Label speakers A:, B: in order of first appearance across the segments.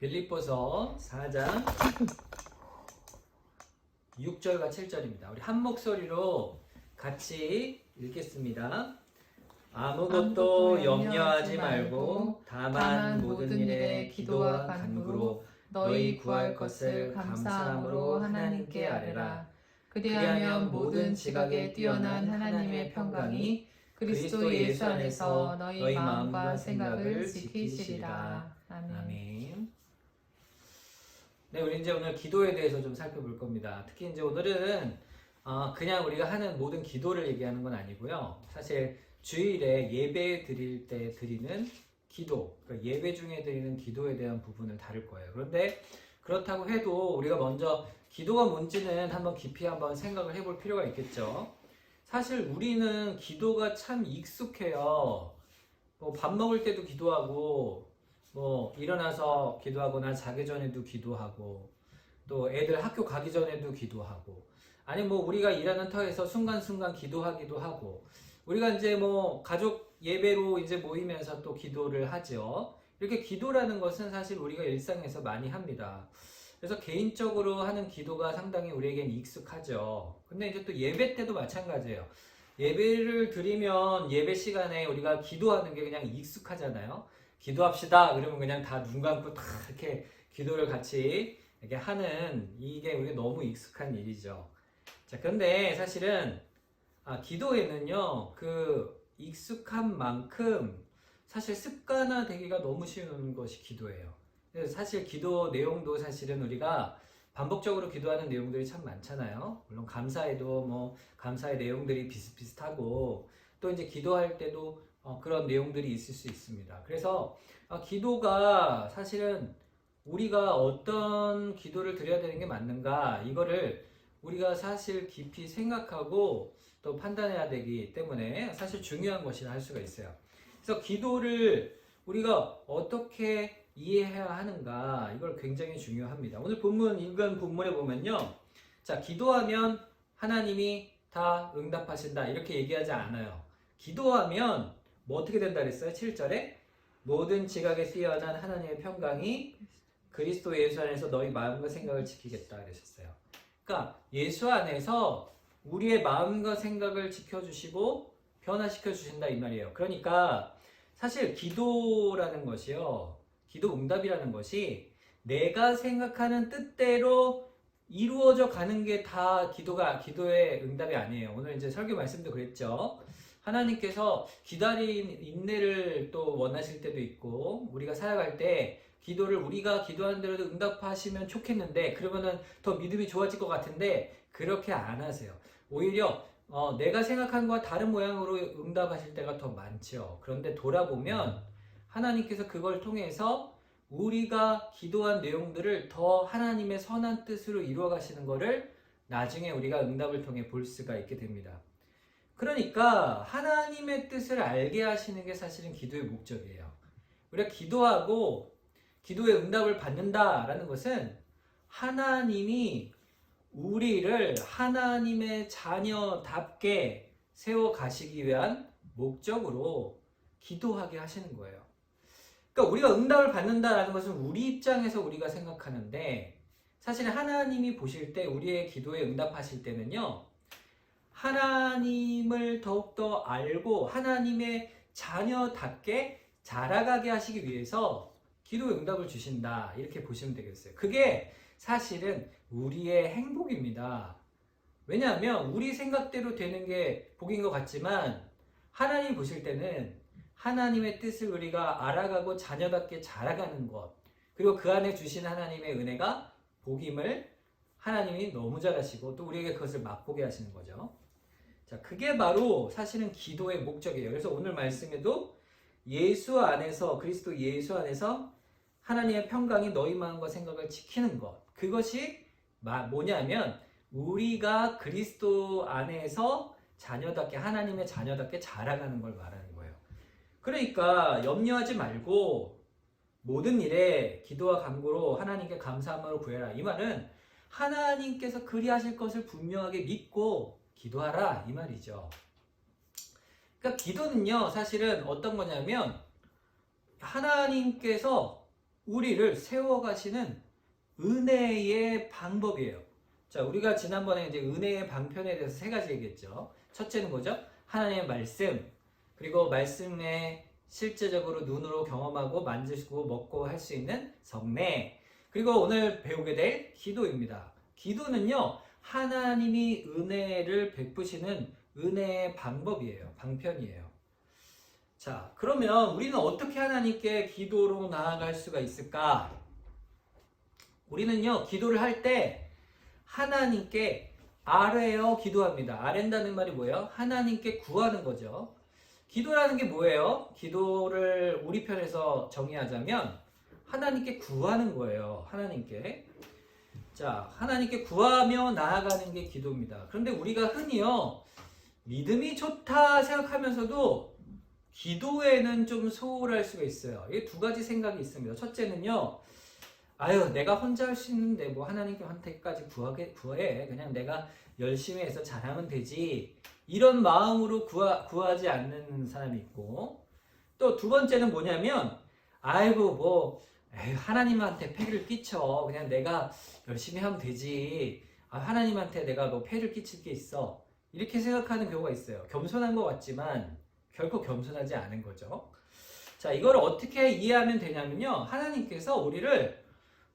A: 빌립보서 4장 6절과 7절입니다. 우리 한 목소리로 같이 읽겠습니다. 아무것도 염려하지 말고 다만 모든 일에 기도와 간구로 너희 구할 것을 감사함으로 하나님께 아뢰라. 그리하면 모든 지각에 뛰어난 하나님의 평강이 그리스도 예수 안에서 너희 마음과 생각을 지키시리라. 아멘. 네, 우리 이제 오늘 기도에 대해서 좀 살펴볼 겁니다. 특히 이제 오늘은 그냥 우리가 하는 모든 기도를 얘기하는 건 아니고요. 사실 주일에 예배 드릴 때 드리는 기도, 그러니까 예배 중에 드리는 기도에 대한 부분을 다룰 거예요. 그런데 그렇다고 해도 우리가 먼저 기도가 뭔지는 한번 깊이 한번 생각을 해볼 필요가 있겠죠. 사실 우리는 기도가 참 익숙해요. 뭐 밥 먹을 때도 기도하고, 뭐 일어나서 기도하거나 자기 전에도 기도하고, 또 애들 학교 가기 전에도 기도하고, 아니 뭐 우리가 일하는 터에서 순간순간 기도하기도 하고, 우리가 이제 뭐 가족 예배로 이제 모이면서 또 기도를 하죠. 이렇게 기도라는 것은 사실 우리가 일상에서 많이 합니다. 그래서 개인적으로 하는 기도가 상당히 우리에겐 익숙하죠. 근데 이제 또 예배 때도 마찬가지예요. 예배를 드리면 예배 시간에 우리가 기도하는 게 그냥 익숙하잖아요. 기도합시다. 그러면 그냥 다 눈 감고 다 이렇게 기도를 같이 이렇게 하는, 이게 우리가 너무 익숙한 일이죠. 자, 그런데 사실은 기도에는요, 그 익숙한 만큼 사실 습관화되기가 너무 쉬운 것이 기도예요. 그래서 사실 기도 내용도 사실은 우리가 반복적으로 기도하는 내용들이 참 많잖아요. 물론 감사에도 뭐 감사의 내용들이 비슷비슷하고, 또 이제 기도할 때도 그런 내용들이 있을 수 있습니다. 그래서 기도가 사실은 우리가 어떤 기도를 드려야 되는 게 맞는가, 이거를 우리가 사실 깊이 생각하고 또 판단해야 되기 때문에 사실 중요한 것이라 할 수가 있어요. 그래서 기도를 우리가 어떻게 이해해야 하는가, 이걸 굉장히 중요합니다. 오늘 본문 읽은 본문에 보면요, 자, 기도하면 하나님이 다 응답하신다 이렇게 얘기하지 않아요. 기도하면 뭐 어떻게 된다 그랬어요? 7절에 모든 지각에 뛰어난 하나님의 평강이 그리스도 예수 안에서 너희 마음과 생각을 지키겠다 그러셨어요. 그러니까 예수 안에서 우리의 마음과 생각을 지켜주시고 변화시켜 주신다 이 말이에요. 그러니까 사실 기도라는 것이요, 기도 응답이라는 것이 내가 생각하는 뜻대로 이루어져 가는 게 다 기도의 응답이 아니에요. 오늘 이제 설교 말씀도 그랬죠. 하나님께서 기다린 인내를 또 원하실 때도 있고, 우리가 살아갈 때 기도를 우리가 기도하는 대로도 응답하시면 좋겠는데, 그러면은 더 믿음이 좋아질 것 같은데 그렇게 안 하세요. 오히려 내가 생각한 것과 다른 모양으로 응답하실 때가 더 많죠. 그런데 돌아보면 하나님께서 그걸 통해서 우리가 기도한 내용들을 더 하나님의 선한 뜻으로 이루어 가시는 것을 나중에 우리가 응답을 통해 볼 수가 있게 됩니다. 그러니까 하나님의 뜻을 알게 하시는 게 사실은 기도의 목적이에요. 우리가 기도하고 기도의 응답을 받는다라는 것은 하나님이 우리를 하나님의 자녀답게 세워 가시기 위한 목적으로 기도하게 하시는 거예요. 그러니까 우리가 응답을 받는다라는 것은 우리 입장에서 우리가 생각하는데, 사실 하나님이 보실 때 우리의 기도에 응답하실 때는요, 하나님을 더욱더 알고 하나님의 자녀답게 자라가게 하시기 위해서 기도의 응답을 주신다, 이렇게 보시면 되겠어요. 그게 사실은 우리의 행복입니다. 왜냐하면 우리 생각대로 되는 게 복인 것 같지만, 하나님 보실 때는 하나님의 뜻을 우리가 알아가고 자녀답게 자라가는 것, 그리고 그 안에 주신 하나님의 은혜가 복임을 하나님이 너무 잘하시고 또 우리에게 그것을 맛보게 하시는 거죠. 자, 그게 바로 사실은 기도의 목적이에요. 그래서 오늘 말씀에도 예수 안에서, 그리스도 예수 안에서 하나님의 평강이 너희 마음과 생각을 지키는 것, 그것이 뭐냐면 우리가 그리스도 안에서 자녀답게, 하나님의 자녀답게 자라가는 걸 말하는 거예요. 그러니까 염려하지 말고 모든 일에 기도와 간구로 하나님께 감사함으로 구해라. 이 말은 하나님께서 그리하실 것을 분명하게 믿고 기도하라, 이 말이죠. 그러니까 기도는요, 사실은 어떤 거냐면 하나님께서 우리를 세워가시는 은혜의 방법이에요. 자, 우리가 지난번에 이제 은혜의 방편에 대해서 세 가지 얘기했죠. 첫째는 뭐죠? 하나님의 말씀, 그리고 말씀에 실제적으로 눈으로 경험하고 만지고 먹고 할 수 있는 성례, 그리고 오늘 배우게 될 기도입니다. 기도는요, 하나님이 은혜를 베푸시는 은혜의 방법이에요. 방편이에요. 자, 그러면 우리는 어떻게 하나님께 기도로 나아갈 수가 있을까? 우리는요, 기도를 할 때 하나님께 아뢰어 기도합니다. 아랜다는 말이 뭐예요? 하나님께 구하는 거죠. 기도라는 게 뭐예요? 기도를 우리 편에서 정의하자면 하나님께 구하는 거예요. 하나님께. 자, 하나님께 구하며 나아가는 게 기도입니다. 그런데 우리가 흔히요, 믿음이 좋다 생각하면서도 기도에는 좀 소홀할 수가 있어요. 이게 두 가지 생각이 있습니다. 첫째는요, 아유, 내가 혼자 할 수 있는데 뭐 하나님한테까지 구해. 그냥 내가 열심히 해서 잘하면 되지. 이런 마음으로 구하지 않는 사람이 있고, 또 두 번째는 뭐냐면, 아이고, 뭐, 에휴, 하나님한테 폐를 끼쳐. 그냥 내가 열심히 하면 되지. 아, 하나님한테 내가 뭐 폐를 끼칠 게 있어. 이렇게 생각하는 경우가 있어요. 겸손한 것 같지만, 결코 겸손하지 않은 거죠. 자, 이걸 어떻게 이해하면 되냐면요. 하나님께서 우리를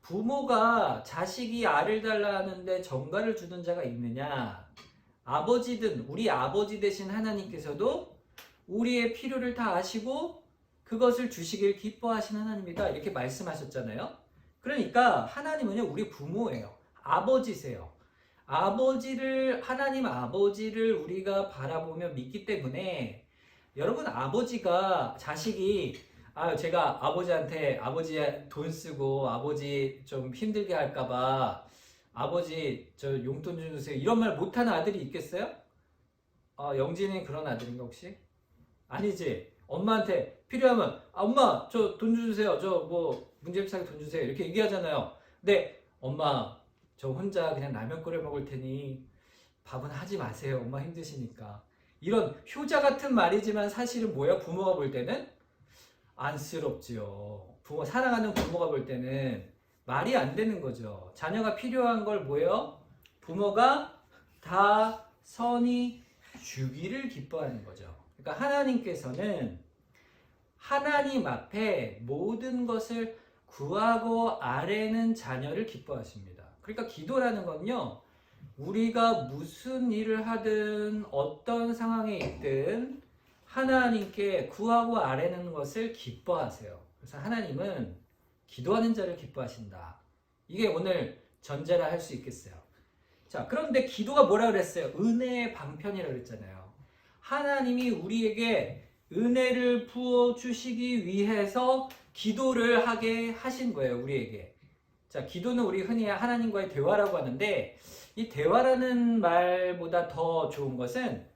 A: 부모가 자식이 알을 달라 하는데 전가를 주는 자가 있느냐? 아버지든 우리 아버지 되신 하나님께서도 우리의 필요를 다 아시고 그것을 주시길 기뻐하시는 하나님이다. 이렇게 말씀하셨잖아요. 그러니까 하나님은요, 우리 부모예요. 아버지세요. 하나님 아버지를 우리가 바라보며 믿기 때문에 여러분, 아버지가 자식이 제가 아버지 돈 쓰고 아버지 좀 힘들게 할까봐 아버지 저 용돈 좀 주세요 이런 말 못하는 아들이 있겠어요? 영진이 그런 아들인가 혹시? 아니지. 엄마한테 필요하면 엄마 저 돈 주세요. 저 뭐 문제집 사기 돈 주세요. 이렇게 얘기하잖아요. 근데 엄마 저 혼자 그냥 라면 끓여 먹을 테니 밥은 하지 마세요. 엄마 힘드시니까. 이런 효자 같은 말이지만 사실은 뭐야? 부모가 볼 때는 안쓰럽지요. 사랑하는 부모가 볼 때는 말이 안 되는 거죠. 자녀가 필요한 걸 뭐예요? 부모가 다 선히 주기를 기뻐하는 거죠. 그러니까 하나님께서는 하나님 앞에 모든 것을 구하고 아뢰는 자녀를 기뻐하십니다. 그러니까 기도라는 건요, 우리가 무슨 일을 하든 어떤 상황에 있든 하나님께 구하고 아뢰는 것을 기뻐하세요. 그래서 하나님은 기도하는 자를 기뻐하신다. 이게 오늘 전제라 할 수 있겠어요. 자, 그런데 기도가 뭐라 그랬어요? 은혜의 방편이라고 그랬잖아요. 하나님이 우리에게 은혜를 부어주시기 위해서 기도를 하게 하신 거예요, 우리에게. 자, 기도는 우리 흔히 하나님과의 대화라고 하는데, 이 대화라는 말보다 더 좋은 것은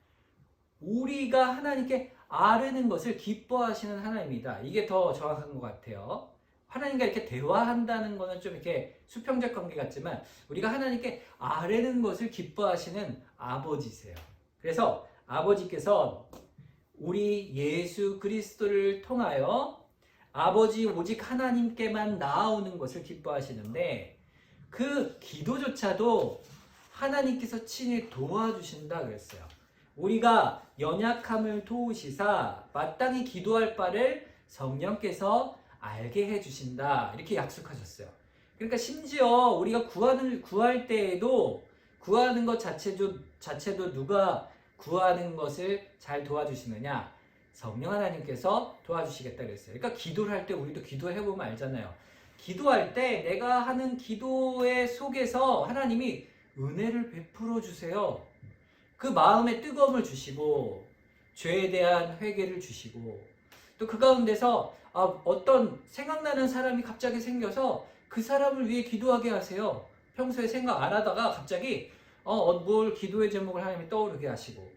A: 우리가 하나님께 아뢰는 것을 기뻐하시는 하나님이다. 이게 더 정확한 것 같아요. 하나님과 이렇게 대화한다는 거는 좀 이렇게 수평적 관계 같지만 우리가 하나님께 아뢰는 것을 기뻐하시는 아버지세요. 그래서 아버지께서 우리 예수 그리스도를 통하여 아버지 오직 하나님께만 나아오는 것을 기뻐하시는데 그 기도조차도 하나님께서 친히 도와주신다 그랬어요. 우리가 연약함을 도우시사 마땅히 기도할 바를 성령께서 알게 해주신다 이렇게 약속하셨어요. 그러니까 심지어 우리가 구할 때에도 구하는 것 자체도 누가 구하는 것을 잘 도와주시느냐? 성령 하나님께서 도와주시겠다 그랬어요. 그러니까 기도를 할 때 우리도 기도해보면 알잖아요. 기도할 때 내가 하는 기도의 속에서 하나님이 은혜를 베풀어 주세요. 그 마음에 뜨거움을 주시고 죄에 대한 회개를 주시고 또 그 가운데서 어떤 생각나는 사람이 갑자기 생겨서 그 사람을 위해 기도하게 하세요. 평소에 생각 안 하다가 갑자기 뭘 기도의 제목을 하나님이 떠오르게 하시고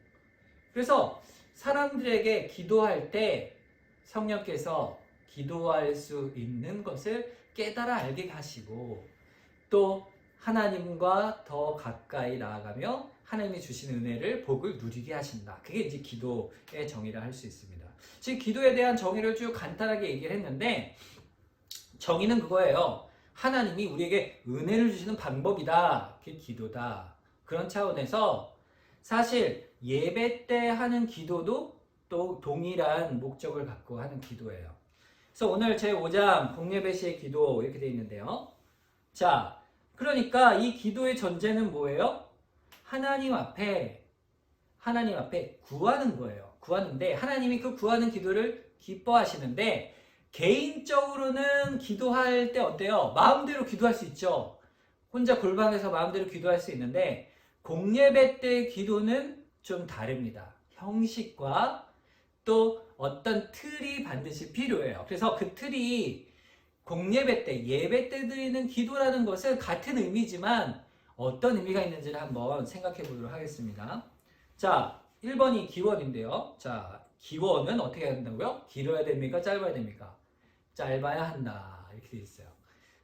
A: 그래서 사람들에게 기도할 때 성령께서 기도할 수 있는 것을 깨달아 알게 하시고 또 하나님과 더 가까이 나아가며 하나님이 주신 은혜를 복을 누리게 하신다. 그게 이제 기도의 정의라 할 수 있습니다. 지금 기도에 대한 정의를 쭉 간단하게 얘기를 했는데 정의는 그거예요. 하나님이 우리에게 은혜를 주시는 방법이다. 그게 기도다. 그런 차원에서 사실 예배 때 하는 기도도 또 동일한 목적을 갖고 하는 기도예요. 그래서 오늘 제5장 공예배 시의 기도 이렇게 되어 있는데요. 자, 그러니까 이 기도의 전제는 뭐예요? 하나님 앞에 구하는 거예요. 구하는데 하나님이 그 구하는 기도를 기뻐하시는데 개인적으로는 기도할 때 어때요? 마음대로 기도할 수 있죠. 혼자 골방에서 마음대로 기도할 수 있는데 공예배 때 기도는 좀 다릅니다. 형식과 또 어떤 틀이 반드시 필요해요. 그래서 그 틀이 공예배 때, 예배 때 드리는 기도라는 것은 같은 의미지만 어떤 의미가 있는지를 한번 생각해 보도록 하겠습니다. 자, 1번이 기원인데요. 자, 기원은 어떻게 해야 된다고요? 길어야 됩니까? 짧아야 됩니까? 짧아야 한다. 이렇게 되어 있어요.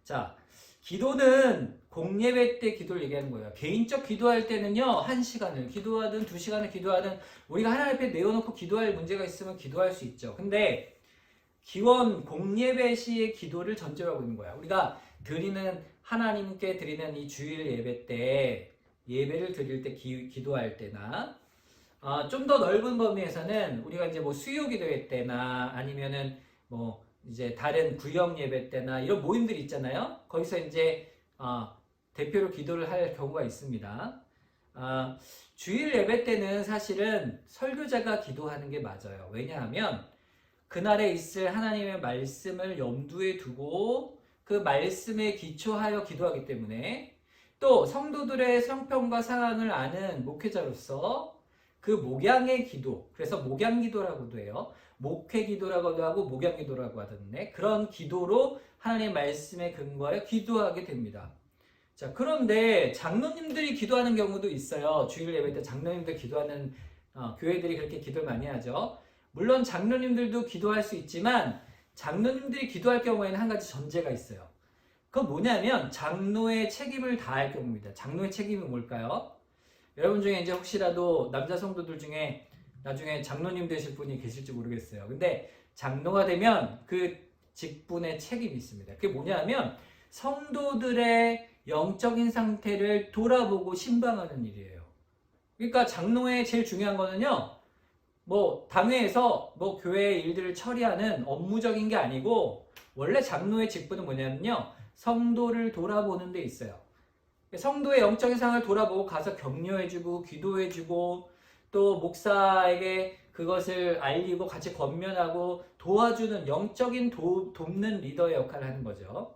A: 자, 기도는 공예배 때 기도를 얘기하는 거예요. 개인적 기도할 때는요, 1시간을 기도하든 2시간을 기도하든 우리가 하나님 앞에 내어놓고 기도할 문제가 있으면 기도할 수 있죠. 근데 기원 공예배 시의 기도를 전제로 하고 있는 거야. 우리가 하나님께 드리는 이 주일 예배 때, 예배를 드릴 때 기도할 때나, 좀 더 넓은 범위에서는 우리가 이제 뭐 수요 기도회 때나 아니면은 뭐 이제 다른 구역 예배 때나 이런 모임들이 있잖아요. 거기서 이제 대표로 기도를 할 경우가 있습니다. 주일 예배 때는 사실은 설교자가 기도하는 게 맞아요. 왜냐하면 그날에 있을 하나님의 말씀을 염두에 두고 그 말씀에 기초하여 기도하기 때문에 또 성도들의 형편과 상황을 아는 목회자로서 그 목양의 기도, 그래서 목양기도라고도 해요. 목회기도라고도 하고 목양기도라고 하던데 그런 기도로 하나님의 말씀에 근거하여 기도하게 됩니다. 자, 그런데 장로님들이 기도하는 경우도 있어요. 주일 예배 때 장로님들 기도하는 교회들이 그렇게 기도를 많이 하죠. 물론 장로님들도 기도할 수 있지만 장로님들이 기도할 경우에는 한 가지 전제가 있어요. 그건 뭐냐면 장로의 책임을 다할 경우입니다. 장로의 책임이 뭘까요? 여러분 중에 이제 혹시라도 남자 성도들 중에 나중에 장로님 되실 분이 계실지 모르겠어요. 근데 장로가 되면 그 직분의 책임이 있습니다. 그게 뭐냐면 성도들의 영적인 상태를 돌아보고 신방하는 일이에요. 그러니까 장로의 제일 중요한 거는요. 뭐 당회에서 뭐 교회의 일들을 처리하는 업무적인 게 아니고 원래 장로의 직분은 뭐냐면요. 성도를 돌아보는 데 있어요. 성도의 영적인 상황을 돌아보고 가서 격려해주고 기도해주고 또 목사에게 그것을 알리고 같이 권면하고 도와주는 영적인 돕는 리더의 역할을 하는 거죠.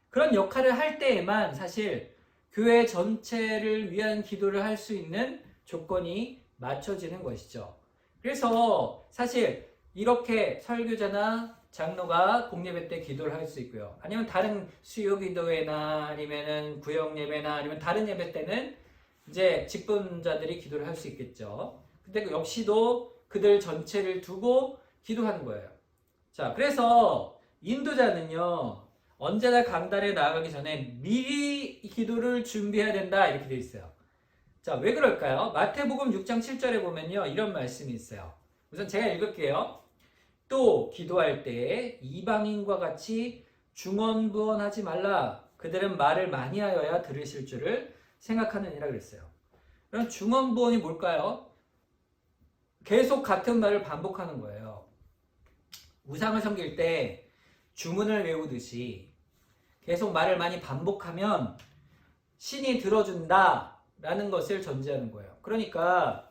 A: 그런 역할을 할 때에만 사실 교회 전체를 위한 기도를 할 수 있는 조건이 맞춰지는 것이죠. 그래서 사실 이렇게 설교자나 장로가 공예배 때 기도를 할 수 있고요. 아니면 다른 수요 기도회나 아니면은 구역 예배나 아니면 다른 예배 때는 이제 직분자들이 기도를 할 수 있겠죠. 근데 그 역시도 그들 전체를 두고 기도하는 거예요. 자, 그래서 인도자는요. 언제나 강단에 나아가기 전에 미리 기도를 준비해야 된다 이렇게 되어 있어요. 자, 왜 그럴까요? 마태복음 6장 7절에 보면요. 이런 말씀이 있어요. 우선 제가 읽을게요. 또 기도할 때 이방인과 같이 중언부언하지 말라. 그들은 말을 많이 하여야 들으실 줄을 생각하느니라 그랬어요. 그럼 중언부언이 뭘까요? 계속 같은 말을 반복하는 거예요. 우상을 섬길 때 주문을 외우듯이 계속 말을 많이 반복하면 신이 들어준다라는 것을 전제하는 거예요. 그러니까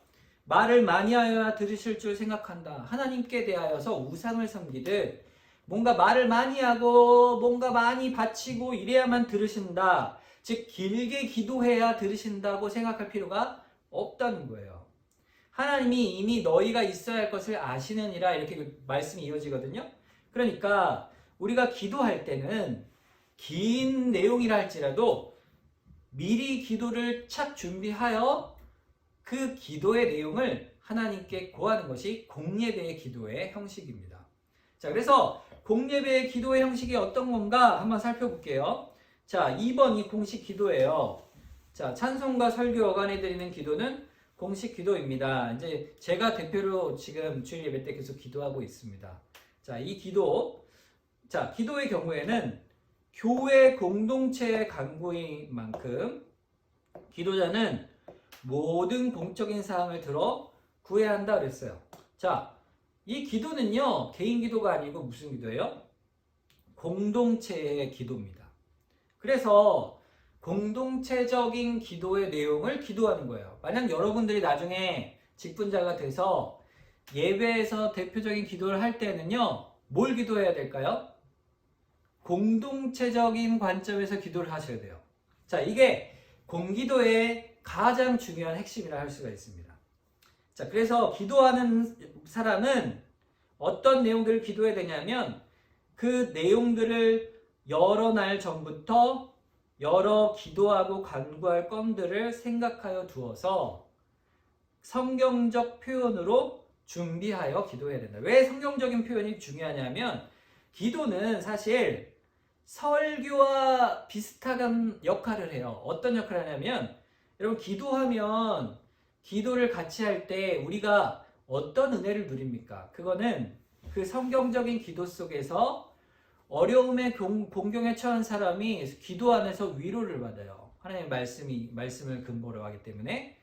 A: 말을 많이 하여야 들으실 줄 생각한다. 하나님께 대하여서 우상을 섬기듯 뭔가 말을 많이 하고 뭔가 많이 바치고 이래야만 들으신다. 즉 길게 기도해야 들으신다고 생각할 필요가 없다는 거예요. 하나님이 이미 너희가 있어야 할 것을 아시느니라 이렇게 말씀이 이어지거든요. 그러니까 우리가 기도할 때는 긴 내용이라 할지라도 미리 기도를 착 준비하여 그 기도의 내용을 하나님께 고하는 것이 공예배의 기도의 형식입니다. 자, 그래서 공예배의 기도의 형식이 어떤 건가 한번 살펴볼게요. 자, 2번이 공식 기도예요. 자, 찬송과 설교 어간에 드리는 기도는 공식 기도입니다. 이제 제가 대표로 지금 주일 예배 때 계속 기도하고 있습니다. 자, 이 기도. 자, 기도의 경우에는 교회 공동체의 간구인 만큼 기도자는 모든 공적인 사항을 들어 구해야 한다 그랬어요. 자, 이 기도는요, 개인 기도가 아니고 무슨 기도예요? 공동체의 기도입니다. 그래서 공동체적인 기도의 내용을 기도하는 거예요. 만약 여러분들이 나중에 직분자가 돼서 예배에서 대표적인 기도를 할 때는요, 뭘 기도해야 될까요? 공동체적인 관점에서 기도를 하셔야 돼요. 자, 이게 공기도의 가장 중요한 핵심이라 할 수가 있습니다. 자, 그래서 기도하는 사람은 어떤 내용들을 기도해야 되냐면 그 내용들을 여러 날 전부터 여러 기도하고 간구할 건들을 생각하여 두어서 성경적 표현으로 준비하여 기도해야 된다. 왜 성경적인 표현이 중요하냐면 기도는 사실 설교와 비슷한 역할을 해요. 어떤 역할을 하냐면 여러분 기도하면 기도를 같이 할 때 우리가 어떤 은혜를 누립니까? 그거는 그 성경적인 기도 속에서 어려움에 공경에 처한 사람이 기도 안에서 위로를 받아요. 하나님의 말씀을 근거로 하기 때문에.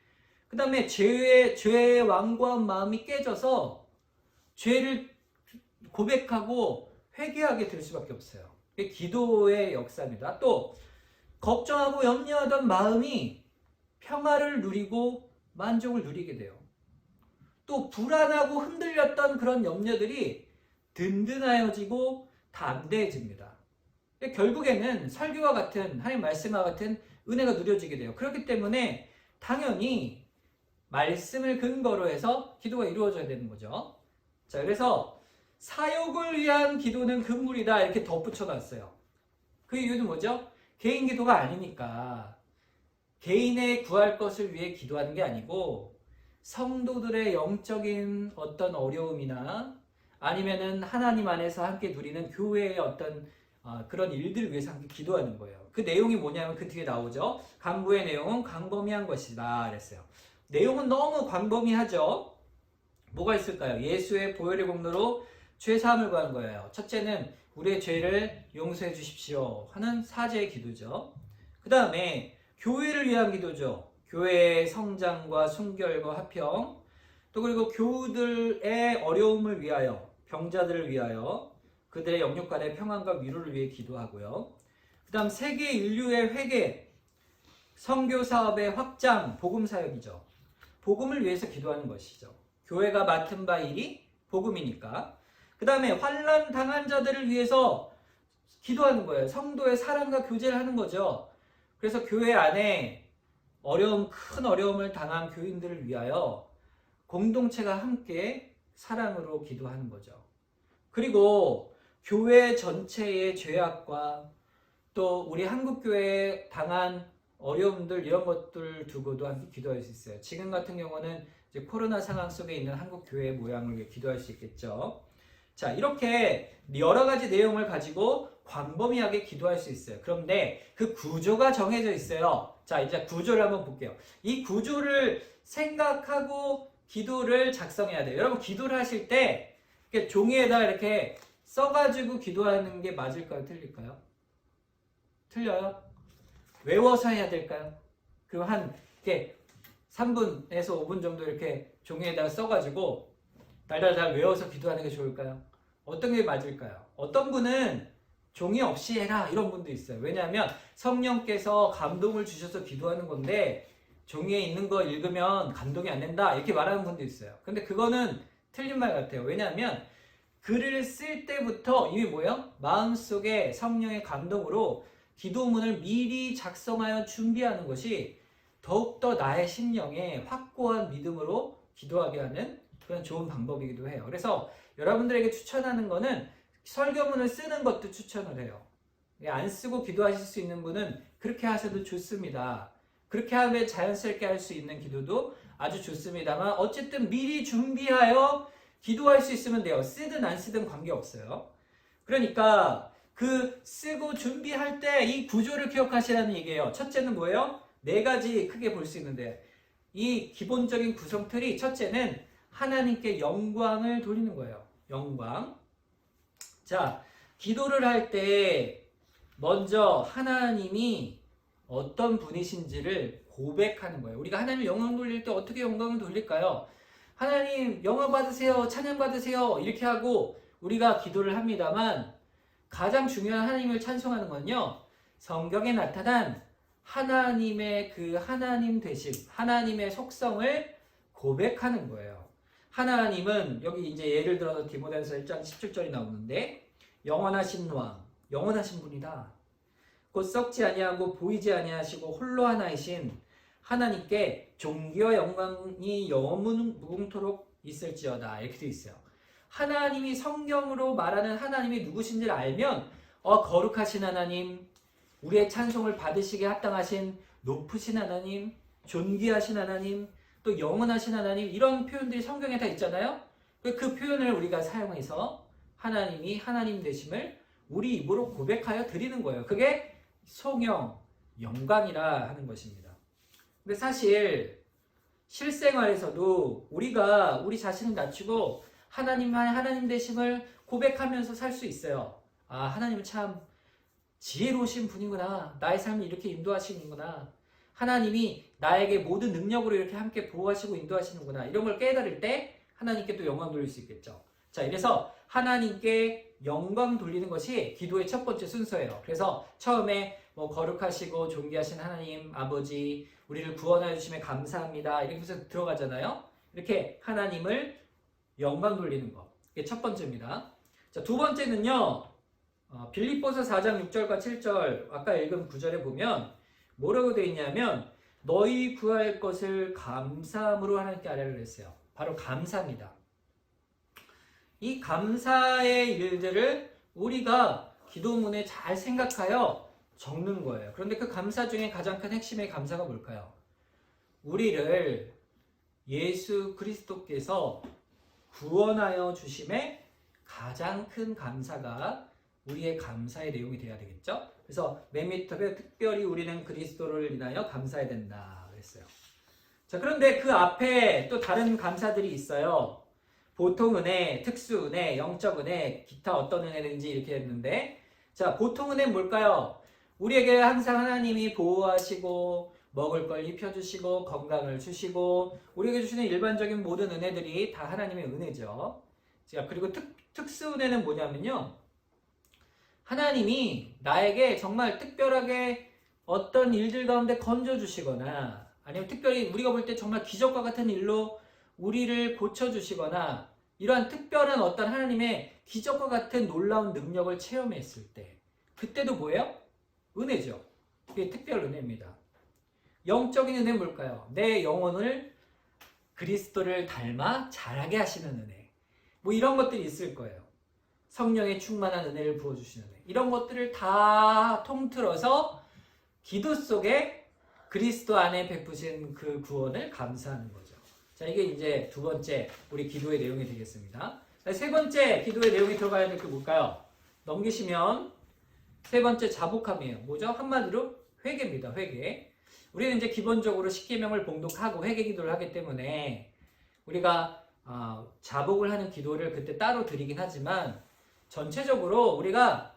A: 그 다음에 죄의 완고한 마음이 깨져서 죄를 고백하고 회개하게 될 수밖에 없어요. 이게 기도의 역사입니다. 또 걱정하고 염려하던 마음이 평화를 누리고 만족을 누리게 돼요. 또 불안하고 흔들렸던 그런 염려들이 든든하여지고 담대해집니다. 결국에는 설교와 같은 하나님 말씀과 같은 은혜가 누려지게 돼요. 그렇기 때문에 당연히 말씀을 근거로 해서 기도가 이루어져야 되는 거죠. 자, 그래서 사역을 위한 기도는 금물이다 이렇게 덧붙여 놨어요. 그 이유는 뭐죠? 개인 기도가 아니니까 개인의 구할 것을 위해 기도하는 게 아니고 성도들의 영적인 어떤 어려움이나 아니면은 하나님 안에서 함께 누리는 교회의 어떤 그런 일들을 위해서 함께 기도하는 거예요. 그 내용이 뭐냐면 그 뒤에 나오죠. 간구의 내용은 광범위한 것이다 그랬어요. 내용은 너무 광범위하죠. 뭐가 있을까요? 예수의 보혈의 공로로 죄 사함을 구하는 거예요. 첫째는 우리의 죄를 용서해 주십시오 하는 사죄의 기도죠. 그 다음에 교회를 위한 기도죠. 교회의 성장과 순결과 화평, 또 그리고 교우들의 어려움을 위하여, 병자들을 위하여, 그들의 영육간의 평안과 위로를 위해 기도하고요. 그 다음 세계 인류의 회개, 선교 사업의 확장, 복음 사역이죠. 복음을 위해서 기도하는 것이죠. 교회가 맡은 바 일이 복음이니까. 그 다음에 환난 당한 자들을 위해서 기도하는 거예요. 성도의 사랑과 교제를 하는 거죠. 그래서 교회 안에 큰 어려움을 당한 교인들을 위하여 공동체가 함께 사랑으로 기도하는 거죠. 그리고 교회 전체의 죄악과 또 우리 한국교회에 당한 어려움들 이런 것들 두고도 함께 기도할 수 있어요. 지금 같은 경우는 이제 코로나 상황 속에 있는 한국교회의 모양을 위해 기도할 수 있겠죠. 자, 이렇게 여러 가지 내용을 가지고 광범위하게 기도할 수 있어요. 그런데 그 구조가 정해져 있어요. 자, 이제 구조를 한번 볼게요. 이 구조를 생각하고 기도를 작성해야 돼요. 여러분 기도를 하실 때 이렇게 종이에다 이렇게 써가지고 기도하는 게 맞을까요? 틀릴까요? 틀려요? 외워서 해야 될까요? 그럼 이렇게 3분에서 5분 정도 이렇게 종이에다가 써가지고 달달달 외워서 기도하는 게 좋을까요? 어떤 게 맞을까요? 어떤 분은 종이 없이 해라 이런 분도 있어요. 왜냐하면 성령께서 감동을 주셔서 기도하는 건데 종이에 있는 거 읽으면 감동이 안 된다 이렇게 말하는 분도 있어요. 근데 그거는 틀린 말 같아요. 왜냐하면 글을 쓸 때부터 이미 뭐예요? 마음속에 성령의 감동으로 기도문을 미리 작성하여 준비하는 것이 더욱더 나의 심령에 확고한 믿음으로 기도하게 하는 그런 좋은 방법이기도 해요. 그래서 여러분들에게 추천하는 거는 설교문을 쓰는 것도 추천을 해요. 안 쓰고 기도하실 수 있는 분은 그렇게 하셔도 좋습니다. 그렇게 하면 자연스럽게 할 수 있는 기도도 아주 좋습니다만 어쨌든 미리 준비하여 기도할 수 있으면 돼요. 쓰든 안 쓰든 관계없어요. 그러니까 그 쓰고 준비할 때 이 구조를 기억하시라는 얘기예요. 첫째는 뭐예요? 4가지 크게 볼 수 있는데 이 기본적인 구성틀이 첫째는 하나님께 영광을 돌리는 거예요. 영광. 자, 기도를 할 때 먼저 하나님이 어떤 분이신지를 고백하는 거예요. 우리가 하나님 영광 돌릴 때 어떻게 영광을 돌릴까요? 하나님 영광 받으세요, 찬양 받으세요 이렇게 하고 우리가 기도를 합니다만, 가장 중요한 하나님을 찬송하는 건요, 성경에 나타난 하나님의 그 하나님 되심, 하나님의 속성을 고백하는 거예요. 하나님은 여기 이제 예를 들어서 디모데전서 1장 17절이 나오는데, 영원하신 왕, 영원하신 분이다. 곧 썩지 아니하고 보이지 아니하시고 홀로 하나이신 하나님께 존귀와 영광이 영원 무궁토록 있을지어다. 이렇게 되어 있어요. 하나님이 성경으로 말하는 하나님이 누구신지를 알면 거룩하신 하나님, 우리의 찬송을 받으시기에 합당하신 높으신 하나님, 존귀하신 하나님, 또 영원하신 하나님, 이런 표현들이 성경에 다 있잖아요. 그 표현을 우리가 사용해서 하나님이 하나님 되심을 우리 입으로 고백하여 드리는 거예요. 그게 성령, 영광이라 하는 것입니다. 근데 사실 실생활에서도 우리가 우리 자신을 낮추고 하나님 되심을 고백하면서 살 수 있어요. 아, 하나님은 참 지혜로우신 분이구나. 나의 삶을 이렇게 인도하시는구나. 하나님이 나에게 모든 능력으로 이렇게 함께 보호하시고 인도하시는구나. 이런 걸 깨달을 때 하나님께 또 영광 돌릴 수 있겠죠. 자, 이래서 하나님께 영광 돌리는 것이 기도의 첫 번째 순서예요. 그래서 처음에 거룩하시고 존귀하신 하나님 아버지, 우리를 구원하여 주심에 감사합니다, 이렇게 해서 들어가잖아요. 이렇게 하나님을 영광 돌리는 것, 이게 첫 번째입니다. 자, 두 번째는요, 빌립보서 4장 6절과 7절, 아까 읽은 9절에 보면 뭐라고 되어 있냐면, 너희 구할 것을 감사함으로 하나님께 아뢰라 그랬어요. 바로 감사입니다. 이 감사의 일들을 우리가 기도문에 잘 생각하여 적는 거예요. 그런데 그 감사 중에 가장 큰 핵심의 감사가 뭘까요? 우리를 예수 그리스도께서 구원하여 주심에 가장 큰 감사가 우리의 감사의 내용이 되어야 되겠죠? 그래서 맨 밑에 특별히 우리는 그리스도를 인하여 감사해야 된다 그랬어요. 자, 그런데 그 앞에 또 다른 감사들이 있어요. 보통 은혜, 특수 은혜, 영적 은혜, 기타 어떤 은혜든지 이렇게 했는데, 자, 보통 은혜는 뭘까요? 우리에게 항상 하나님이 보호하시고 먹을 걸 입혀주시고 건강을 주시고 우리에게 주시는 일반적인 모든 은혜들이 다 하나님의 은혜죠. 자, 그리고 특수 은혜는 뭐냐면요, 하나님이 나에게 정말 특별하게 어떤 일들 가운데 건져주시거나, 아니면 특별히 우리가 볼 때 정말 기적과 같은 일로 우리를 고쳐주시거나, 이러한 특별한 어떤 하나님의 기적과 같은 놀라운 능력을 체험했을 때, 그때도 뭐예요? 은혜죠. 그게 특별 은혜입니다. 영적인 은혜는 뭘까요? 내 영혼을 그리스도를 닮아 자라게 하시는 은혜, 뭐 이런 것들이 있을 거예요. 성령의 충만한 은혜를 부어주시는 은혜, 이런 것들을 다 통틀어서 기도 속에 그리스도 안에 베푸신 그 구원을 감사하는 거죠. 자, 이게 이제 두 번째 우리 기도의 내용이 되겠습니다. 자, 세 번째 기도의 내용이 들어가야 될 게 뭘까요? 넘기시면 세 번째 자복함이에요. 뭐죠? 한마디로 회개입니다. 회개. 우리는 이제 기본적으로 십계명을 봉독하고 회개 기도를 하기 때문에 우리가 자복을 하는 기도를 그때 따로 드리긴 하지만, 전체적으로 우리가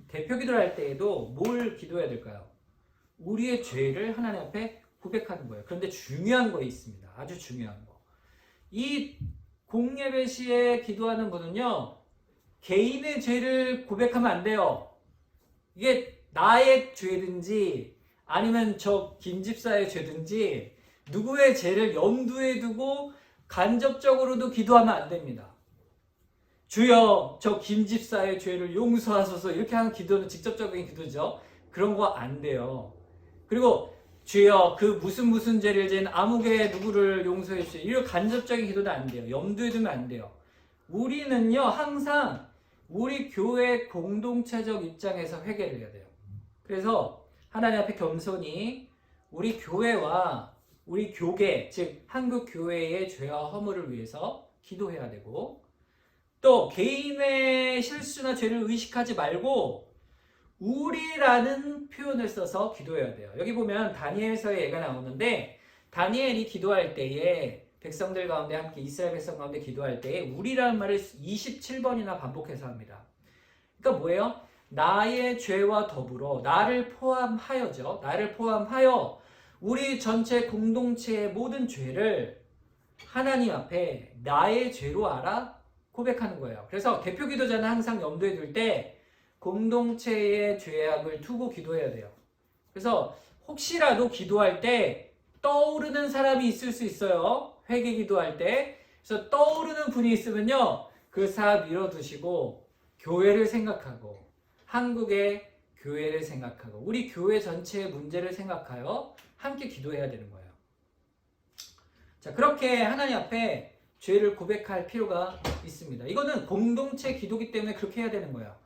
A: 대표 기도를 할 때에도 뭘 기도해야 될까요? 우리의 죄를 하나님 앞에 고백하는 거예요. 그런데 중요한 거 있습니다. 아주 중요한 거. 이 공예배 시에 기도하는 분은요, 개인의 죄를 고백하면 안 돼요. 이게 나의 죄든지 아니면 저 김집사의 죄든지 누구의 죄를 염두에 두고 간접적으로도 기도하면 안 됩니다. 주여 저 김집사의 죄를 용서하소서, 이렇게 하는 기도는 직접적인 기도죠. 그런 거 안 돼요. 그리고 주여 그 무슨 죄를 지은 아무개 누구를 용서해 주세요, 이런 간접적인 기도도 안 돼요. 염두에 두면 안 돼요. 우리는요, 항상 우리 교회 공동체적 입장에서 회개를 해야 돼요. 그래서 하나님 앞에 겸손히 우리 교회와 우리 교계, 즉 한국 교회의 죄와 허물을 위해서 기도해야 되고, 또 개인의 실수나 죄를 의식하지 말고 우리라는 표현을 써서 기도해야 돼요. 여기 보면 다니엘서의 예가 나오는데, 다니엘이 기도할 때에 백성들 가운데 함께 이스라엘 백성 가운데 기도할 때에 우리라는 말을 27번이나 반복해서 합니다. 그러니까 뭐예요? 나의 죄와 더불어 나를 포함하여죠. 나를 포함하여 우리 전체 공동체의 모든 죄를 하나님 앞에 나의 죄로 알아 고백하는 거예요. 그래서 대표 기도자는 항상 염두에 둘 때 공동체의 죄악을 두고 기도해야 돼요. 그래서 혹시라도 기도할 때 떠오르는 사람이 있을 수 있어요. 회개 기도할 때. 그래서 떠오르는 분이 있으면요. 그 사람 밀어두시고 교회를 생각하고 한국의 교회를 생각하고 우리 교회 전체의 문제를 생각하여 함께 기도해야 되는 거예요. 자, 그렇게 하나님 앞에 죄를 고백할 필요가 있습니다. 이거는 공동체 기도기 때문에 그렇게 해야 되는 거예요.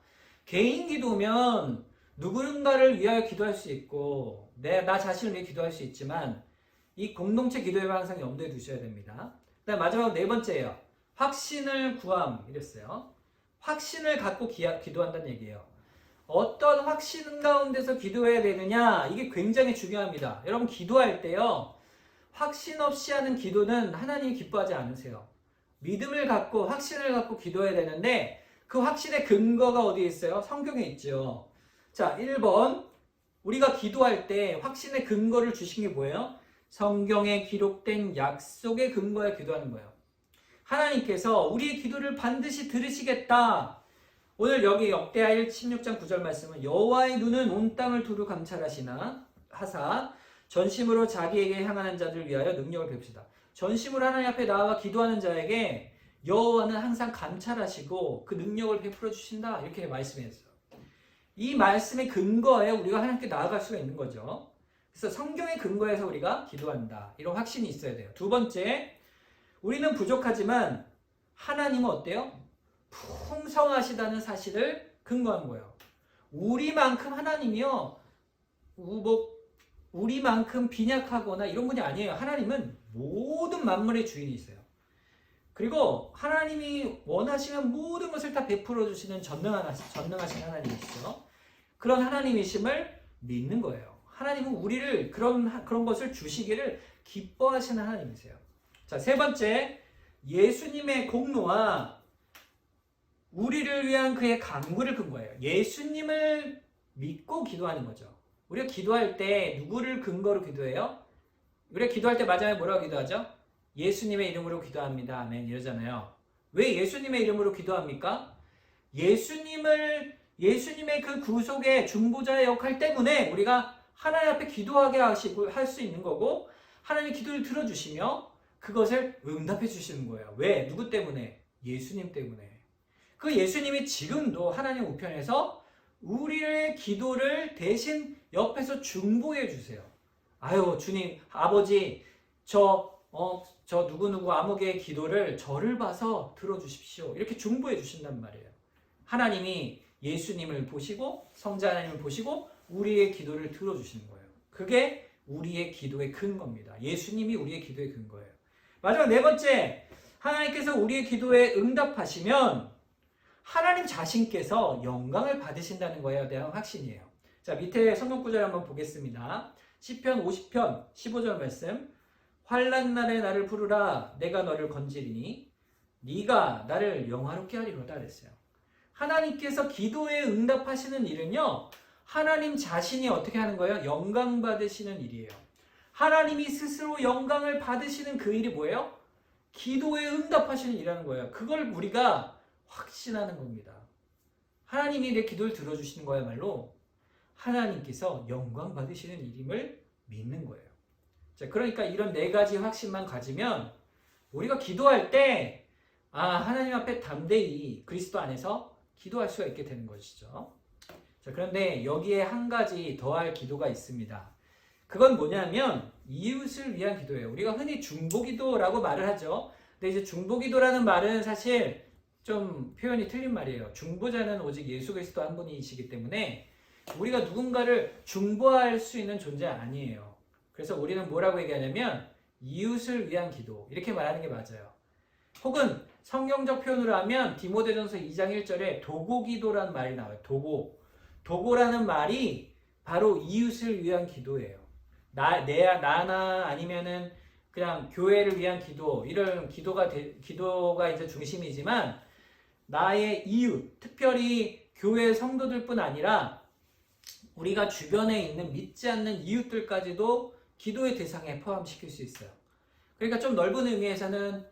A: 개인 기도면 누군가를 위하여 기도할 수 있고 나 자신을 위해 기도할 수 있지만 이 공동체 기도에만 항상 염두에 두셔야 됩니다. 그다음 마지막 네 번째예요. 확신을 구함 이랬어요. 확신을 갖고 기도한다는 얘기예요. 어떤 확신 가운데서 기도해야 되느냐 이게 굉장히 중요합니다. 여러분 기도할 때요. 확신 없이 하는 기도는 하나님이 기뻐하지 않으세요. 믿음을 갖고 확신을 갖고 기도해야 되는데 그 확신의 근거가 어디에 있어요? 성경에 있죠. 자, 1번 우리가 기도할 때 확신의 근거를 주신 게 뭐예요? 성경에 기록된 약속의 근거에 기도하는 거예요. 하나님께서 우리의 기도를 반드시 들으시겠다. 오늘 여기 역대하 16장 9절 말씀은 여호와의 눈은 온 땅을 두루 감찰하시나 하사 전심으로 자기에게 향하는 자들 위하여 능력을 베푸시다. 전심으로 하나님 앞에 나와 기도하는 자에게 여호와는 항상 감찰하시고 그 능력을 베풀어 주신다. 이렇게 말씀했어요. 이 말씀의 근거에 우리가 하나님께 나아갈 수가 있는 거죠. 그래서 성경의 근거에서 우리가 기도한다. 이런 확신이 있어야 돼요. 두 번째, 우리는 부족하지만 하나님은 어때요? 풍성하시다는 사실을 근거한 거예요. 우리만큼 하나님이요. 우리만큼 빈약하거나 이런 분이 아니에요. 하나님은 모든 만물의 주인이세요. 그리고 하나님이 원하시면 모든 것을 다 베풀어 주시는 전능하신 하나님이시죠. 그런 하나님이심을 믿는 거예요. 하나님은 우리를 그런 것을 주시기를 기뻐하시는 하나님이세요. 자, 세 번째, 예수님의 공로와 우리를 위한 그의 간구를 근거해요. 예수님을 믿고 기도하는 거죠. 우리가 기도할 때 누구를 근거로 기도해요? 우리가 기도할 때 마지막에 뭐라고 기도하죠? 예수님의 이름으로 기도합니다. 아멘 이러잖아요. 왜 예수님의 이름으로 기도합니까? 예수님의 그 구속의 중보자의 역할 때문에 우리가 하나님 앞에 기도하게 하시고 할 수 있는 거고 하나님의 기도를 들어주시며 그것을 응답해 주시는 거예요. 왜? 누구 때문에? 예수님 때문에. 그 예수님이 지금도 하나님 우편에서 우리의 기도를 대신 옆에서 중보해 주세요. 아유 주님 아버지 저 누구누구 아무개의 기도를 저를 봐서 들어주십시오. 이렇게 중보해 주신단 말이에요. 하나님이 예수님을 보시고 성자 하나님을 보시고 우리의 기도를 들어주시는 거예요. 그게 우리의 기도의 근거입니다. 예수님이 우리의 기도의 근거예요. 마지막 네 번째, 하나님께서 우리의 기도에 응답하시면 하나님 자신께서 영광을 받으신다는 거에 대한 확신이에요. 자, 밑에 성경 구절 한번 보겠습니다. 시편 50편 15절 말씀. 환난 날에 나를 부르라 내가 너를 건지리니 네가 나를 영화롭게 하리로다 그랬어요. 하나님께서 기도에 응답하시는 일은요. 하나님 자신이 어떻게 하는 거예요? 영광 받으시는 일이에요. 하나님이 스스로 영광을 받으시는 그 일이 뭐예요? 기도에 응답하시는 일이라는 거예요. 그걸 우리가 확신하는 겁니다. 하나님이 내 기도를 들어주시는 거야말로 하나님께서 영광 받으시는 일임을 믿는 거예요. 자, 그러니까 이런 네 가지 확신만 가지면 우리가 기도할 때 하나님 앞에 담대히 그리스도 안에서 기도할 수가 있게 되는 것이죠. 자, 그런데 여기에 한 가지 더할 기도가 있습니다. 그건 뭐냐면 이웃을 위한 기도예요. 우리가 흔히 중보기도라고 말을 하죠. 근데 이제 중보기도라는 말은 사실 좀 표현이 틀린 말이에요. 중보자는 오직 예수 그리스도 한 분이시기 때문에 우리가 누군가를 중보할 수 있는 존재 아니에요. 그래서 우리는 뭐라고 얘기하냐면 이웃을 위한 기도 이렇게 말하는 게 맞아요. 혹은 성경적 표현으로 하면 디모데전서 2장 1절에 도고기도라는 말이 나와요. 도고라는 말이 바로 이웃을 위한 기도예요. 나나 아니면은 그냥 교회를 위한 기도 이런 기도가 이제 중심이지만 나의 이웃, 특별히 교회 성도들뿐 아니라 우리가 주변에 있는 믿지 않는 이웃들까지도 기도의 대상에 포함시킬 수 있어요. 그러니까 좀 넓은 의미에서는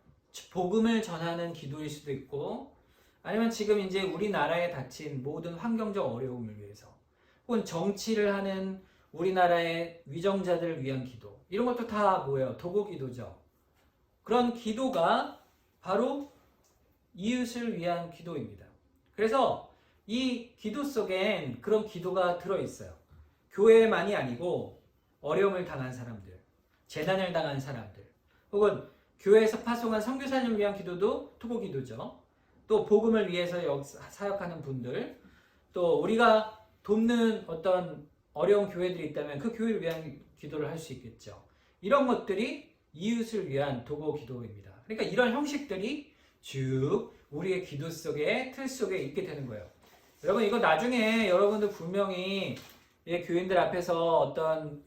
A: 복음을 전하는 기도일 수도 있고, 아니면 지금 이제 우리나라에 닥친 모든 환경적 어려움을 위해서, 혹은 정치를 하는 우리나라의 위정자들을 위한 기도, 이런 것도 다 뭐예요? 도구 기도죠. 그런 기도가 바로 이웃을 위한 기도입니다. 그래서 이 기도 속엔 그런 기도가 들어있어요. 교회만이 아니고 어려움을 당한 사람들, 재난을 당한 사람들, 혹은 교회에서 파송한 선교사님을 위한 기도도 토고 기도죠. 또 복음을 위해서 사역하는 분들, 또 우리가 돕는 어떤 어려운 교회들이 있다면 그 교회를 위한 기도를 할 수 있겠죠. 이런 것들이 이웃을 위한 도구 기도입니다. 그러니까 이런 형식들이 쭉 우리의 기도 속에, 틀 속에 있게 되는 거예요. 여러분, 이거 나중에 여러분들 분명히 교인들 앞에서 어떤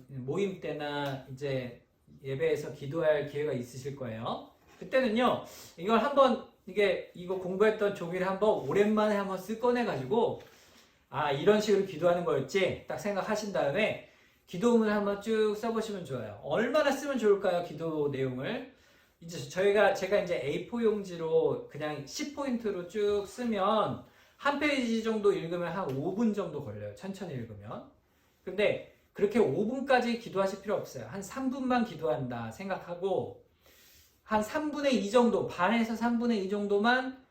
A: 모임 때나 이제 예배에서 기도할 기회가 있으실 거예요. 그때는요, 이걸 한번 이거 공부했던 종이를 한번 오랜만에 한번 쓱 꺼내가지고, 아, 이런 식으로 기도하는 거였지 딱 생각하신 다음에 기도문을 한번 쭉 써보시면 좋아요. 얼마나 쓰면 좋을까요? 기도 내용을 이제 제가 이제 A4 용지로 그냥 10포인트로 쭉 쓰면 한 페이지 정도 읽으면 한 5분 정도 걸려요. 천천히 읽으면. 근데 그렇게 5분까지 기도하실 필요 없어요. 한 3분만 기도한다 생각하고 한 3분의 2 정도, 반에서 3분의 2 정도만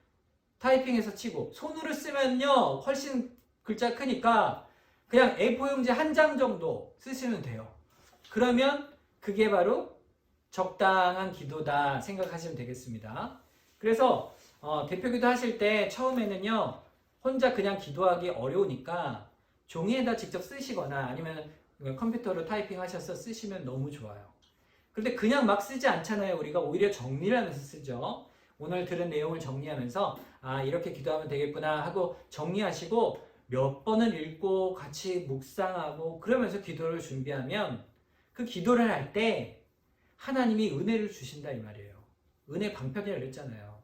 A: 타이핑해서 치고, 손으로 쓰면요 훨씬 글자 크니까 그냥 A4 용지 한 장 정도 쓰시면 돼요. 그러면 그게 바로 적당한 기도다 생각하시면 되겠습니다. 그래서 대표기도 하실 때 처음에는요, 혼자 그냥 기도하기 어려우니까 종이에다 직접 쓰시거나 아니면 컴퓨터로 타이핑하셔서 쓰시면 너무 좋아요. 근데 그냥 막 쓰지 않잖아요. 우리가 오히려 정리를 하면서 쓰죠. 오늘 들은 내용을 정리하면서 아, 이렇게 기도하면 되겠구나 하고 정리하시고 몇 번을 읽고 같이 묵상하고 그러면서 기도를 준비하면 그 기도를 할 때 하나님이 은혜를 주신다 이 말이에요. 은혜 방편이라고 그랬잖아요.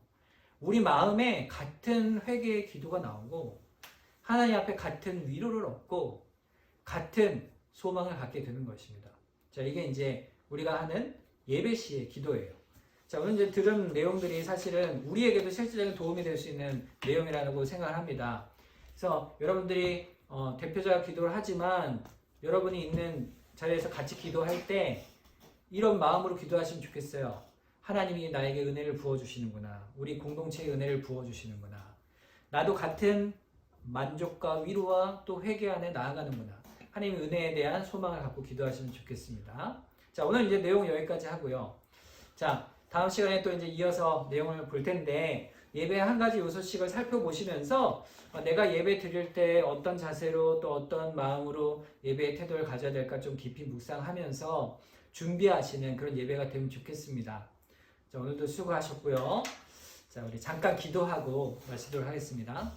A: 우리 마음에 같은 회개의 기도가 나오고 하나님 앞에 같은 위로를 얻고 같은 소망을 갖게 되는 것입니다. 자, 이게 이제 우리가 하는 예배 시의 기도예요. 자, 오늘 이제 들은 내용들이 사실은 우리에게도 실질적인 도움이 될 수 있는 내용이라고 생각을 합니다. 그래서 여러분들이 대표자가 기도를 하지만 여러분이 있는 자리에서 같이 기도할 때 이런 마음으로 기도하시면 좋겠어요. 하나님이 나에게 은혜를 부어주시는구나. 우리 공동체에 은혜를 부어주시는구나. 나도 같은 만족과 위로와 또 회개 안에 나아가는구나. 하나님의 은혜에 대한 소망을 갖고 기도하시면 좋겠습니다. 자, 오늘 이제 내용 여기까지 하고요. 자, 다음 시간에 또 이제 이어서 내용을 볼 텐데 예배 한 가지 요소씩을 살펴보시면서 내가 예배 드릴 때 어떤 자세로 또 어떤 마음으로 예배의 태도를 가져야 될까 좀 깊이 묵상하면서 준비하시는 그런 예배가 되면 좋겠습니다. 자, 오늘도 수고하셨고요. 자, 우리 잠깐 기도하고 마치도록 하겠습니다.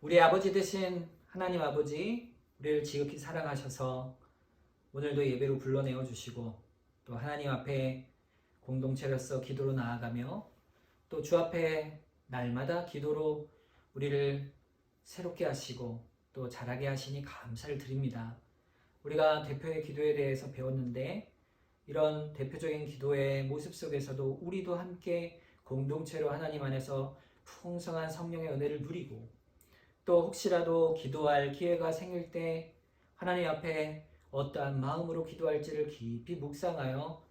A: 우리 아버지 되신 하나님 아버지, 우리를 지극히 사랑하셔서 오늘도 예배로 불러내어 주시고 또 하나님 앞에 공동체로서 기도로 나아가며 또 주 앞에 날마다 기도로 우리를 새롭게 하시고 또 자라게 하시니 감사를 드립니다. 우리가 대표의 기도에 대해서 배웠는데 이런 대표적인 기도의 모습 속에서도 우리도 함께 공동체로 하나님 안에서 풍성한 성령의 은혜를 누리고 또 혹시라도 기도할 기회가 생길 때 하나님 앞에 어떠한 마음으로 기도할지를 깊이 묵상하여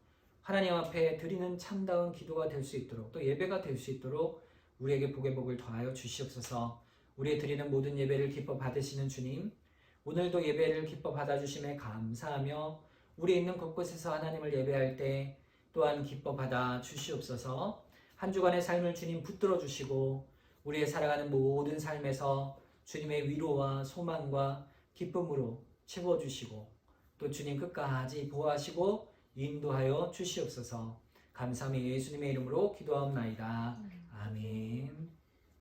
A: 하나님 앞에 드리는 참다운 기도가 될 수 있도록 또 예배가 될 수 있도록 우리에게 복의 복을 더하여 주시옵소서. 우리의 드리는 모든 예배를 기뻐 받으시는 주님, 오늘도 예배를 기뻐 받아주심에 감사하며 우리 있는 곳곳에서 하나님을 예배할 때 또한 기뻐 받아 주시옵소서. 한 주간의 삶을 주님 붙들어 주시고 우리의 살아가는 모든 삶에서 주님의 위로와 소망과 기쁨으로 채워주시고 또 주님 끝까지 보호하시고 인도하여 주시옵소서. 감사하며 예수님의 이름으로 기도하옵나이다. 아멘.